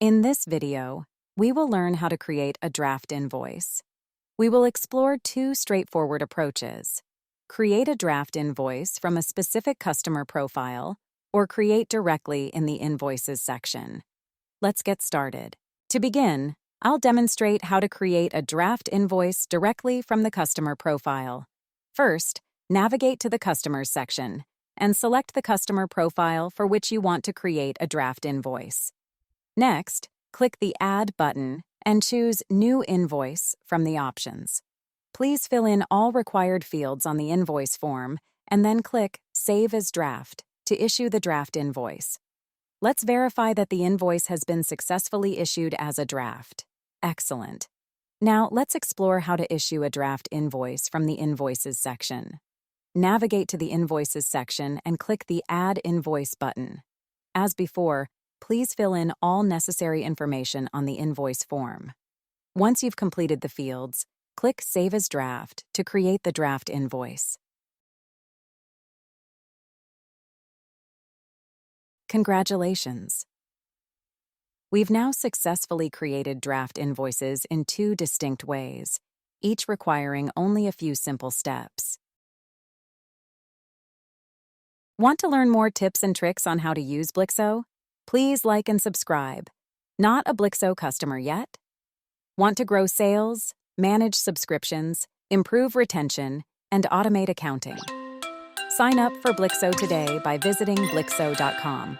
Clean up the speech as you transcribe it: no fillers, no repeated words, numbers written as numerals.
In this video, we will learn how to create a draft invoice. We will explore two straightforward approaches: create a draft invoice from a specific customer profile, or create directly in the Invoices section. Let's get started. To begin, I'll demonstrate how to create a draft invoice directly from the customer profile. First, navigate to the Customers section and select the customer profile for which you want to create a draft invoice. Next, click the Add button and choose New Invoice from the options. Please fill in all required fields on the invoice form and then click Save as Draft to issue the draft invoice. Let's verify that the invoice has been successfully issued as a draft. Excellent. Now, let's explore how to issue a draft invoice from the Invoices section. Navigate to the Invoices section and click the Add Invoice button. As before, please fill in all necessary information on the invoice form. Once you've completed the fields, click Save as Draft to create the draft invoice. Congratulations! We've now successfully created draft invoices in two distinct ways, each requiring only a few simple steps. Want to learn more tips and tricks on how to use Blixo? Please like and subscribe. Not a Blixo customer yet? Want to grow sales, manage subscriptions, improve retention, and automate accounting? Sign up for Blixo today by visiting Blixo.com.